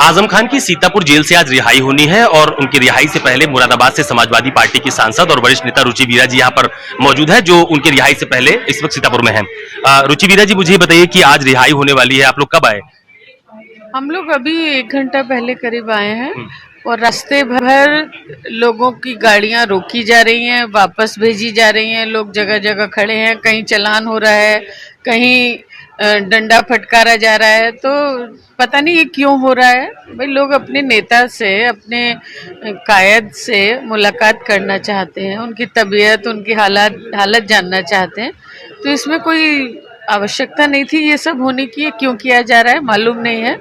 आजम खान की सीतापुर जेल से आज रिहाई होनी है और उनकी रिहाई से पहले मुरादाबाद से समाजवादी पार्टी की सांसद और वरिष्ठ नेता रुचि वीरा जी यहाँ पर मौजूद है, जो उनकी रिहाई से पहले इस वक्त सीतापुर में है। रुचि वीरा जी, मुझे बताइए कि आज रिहाई होने वाली है, आप लोग कब आए? हम लोग अभी 1 घंटा पहले करीब आए हैं और रास्ते भर लोगों की गाड़ियां रोकी जा रही हैं, वापस भेजी जा रही हैं। लोग जगह जगह खड़े हैं, कहीं चालान हो रहा है, कहीं डंडा फटकारा जा रहा है। तो पता नहीं ये क्यों हो रहा है। भाई लोग अपने नेता से, अपने कायद से मुलाकात करना चाहते हैं, उनकी तबीयत, उनकी हालत जानना चाहते हैं। तो इसमें कोई आवश्यकता नहीं थी ये सब होने की। ये क्यों किया जा रहा है मालूम नहीं है।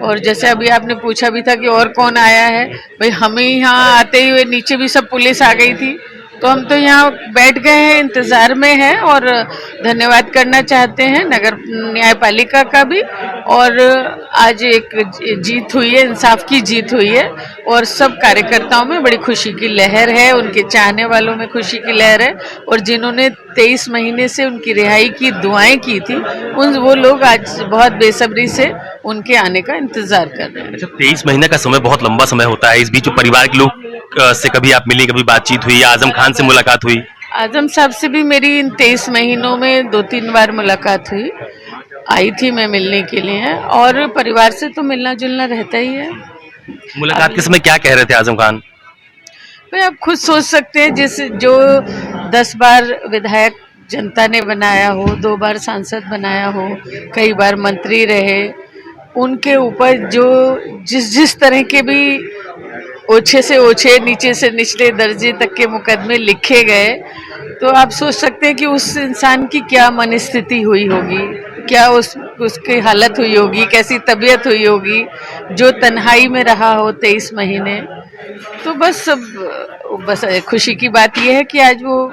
और जैसे अभी आपने पूछा भी था कि और कौन आया है, भाई हमें यहाँ आते हुए नीचे भी सब पुलिस आ गई थी, तो हम तो यहाँ बैठ गए हैं, इंतजार में हैं। और धन्यवाद करना चाहते हैं नगर न्यायपालिका का भी। और आज एक जीत हुई है, इंसाफ की जीत हुई है और सब कार्यकर्ताओं में बड़ी खुशी की लहर है, उनके चाहने वालों में खुशी की लहर है। और जिन्होंने 23 महीने से उनकी रिहाई की दुआएं की थी, वो लोग आज बहुत बेसब्री से उनके आने का इंतजार कर रहे हैं। अच्छा, 23 महीने का समय बहुत लंबा समय होता है। इस बीच परिवार के लोग से कभी आप मिली, कभी बातचीत हुई या आजम खान से मुलाकात हुई? आजम साहब से भी मेरी इन 23 महीनों में 2-3 बार मुलाकात हुई। आई थी मैं मिलने के लिए, और परिवार से तो मिलना जुलना रहता ही है। मुलाकात के समय क्या कह रहे थे आजम खान? भाई आप खुद सोच सकते हैं, जो 10 बार विधायक जनता ने बनाया हो, 2 बार सांसद बनाया हो, कई बार मंत्री रहे, उनके ऊपर जो जिस तरह के भी ओछे से ओछे, नीचे से निचले दर्जे तक के मुकदमे लिखे गए, तो आप सोच सकते हैं कि उस इंसान की क्या मनस्थिति हुई होगी, क्या उसकी हालत हुई होगी, कैसी तबीयत हुई होगी, जो तन्हाई में रहा हो 23 महीने। तो बस खुशी की बात यह है कि आज वो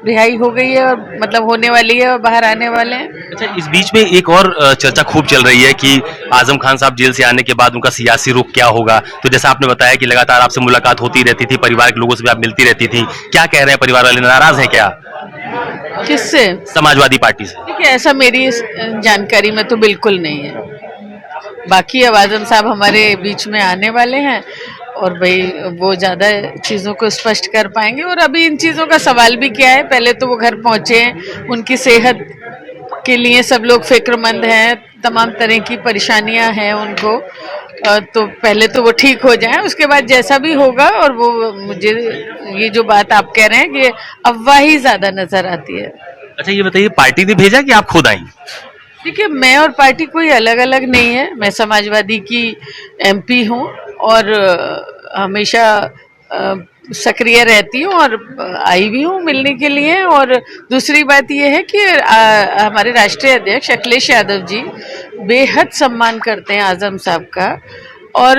रिहाई हो गई है, और मतलब होने वाली है और बाहर आने वाले हैं। अच्छा, इस बीच में एक और चर्चा खूब चल रही है कि आजम खान साहब जेल से आने के बाद उनका सियासी रुख क्या होगा। तो जैसा आपने बताया कि लगातार आपसे मुलाकात होती रहती थी, परिवार के लोगों से भी आप मिलती रहती थी, क्या कह रहे हैं परिवार वाले, नाराज हैं क्या? किससे? समाजवादी पार्टी से। ठीक है, ऐसा मेरी जानकारी में तो बिल्कुल नहीं है। बाकी अब आजम साहब हमारे बीच में आने वाले हैं और भाई वो ज़्यादा चीज़ों को स्पष्ट कर पाएंगे। और अभी इन चीज़ों का सवाल भी क्या है, पहले तो वो घर पहुँचे हैं, उनकी सेहत के लिए सब लोग फिक्रमंद हैं, तमाम तरह की परेशानियां हैं उनको। तो पहले तो वो ठीक हो जाएं, उसके बाद जैसा भी होगा। और वो मुझे ये जो बात आप कह रहे हैं कि अफवाह ही ज़्यादा नज़र आती है। अच्छा, ये बताइए, पार्टी ने भेजा कि आप खुद आई? देखिए, मैं और पार्टी कोई अलग अलग नहीं है। मैं समाजवादी की MP हूँ और हमेशा सक्रिय रहती हूँ और आई भी हूँ मिलने के लिए। और दूसरी बात यह है कि हमारे राष्ट्रीय अध्यक्ष अखिलेश यादव जी बेहद सम्मान करते हैं आजम साहब का। और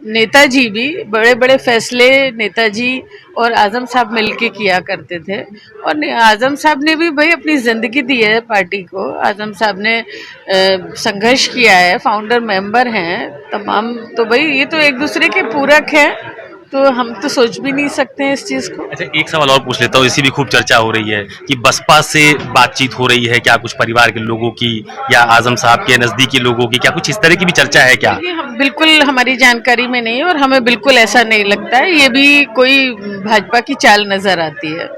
नेताजी भी बड़े बड़े फैसले नेताजी और आजम साहब मिलके किया करते थे। और आजम साहब ने भी भाई अपनी ज़िंदगी दी है पार्टी को। आजम साहब ने संघर्ष किया है, फाउंडर मेंबर हैं तमाम। तो भाई ये तो एक दूसरे के पूरक हैं, तो हम तो सोच भी नहीं सकते हैं इस चीज़ को। अच्छा, एक सवाल और पूछ लेता हूँ, इसी भी खूब चर्चा हो रही है कि बसपा से बातचीत हो रही है क्या, कुछ परिवार के लोगों की या आजम साहब के नजदीकी लोगों की, क्या कुछ इस तरह की भी चर्चा है क्या? ये हम बिल्कुल हमारी जानकारी में नहीं है और हमें बिल्कुल ऐसा नहीं लगता है। ये भी कोई भाजपा की चाल नजर आती है।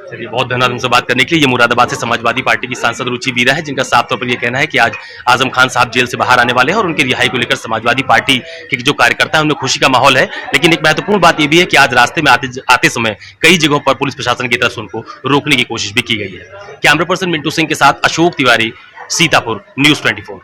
चलिए, बहुत धन्यवाद उनसे बात करने के लिए। ये मुरादाबाद से समाजवादी पार्टी की सांसद रुचि वीरा है, जिनका साफ तौर पर यह कहना है कि आज आजम खान साहब जेल से बाहर आने वाले हैं और उनकी रिहाई को लेकर समाजवादी पार्टी के जो कार्यकर्ता है उनमें खुशी का माहौल है। लेकिन एक महत्वपूर्ण बात यह भी है कि आज रास्ते में आते समय कई जगहों पर पुलिस प्रशासन की तरफ से उनको रोकने की कोशिश भी की गई है। कैमरा पर्सन मिंटू सिंह के साथ अशोक तिवारी, सीतापुर, न्यूज़ 24।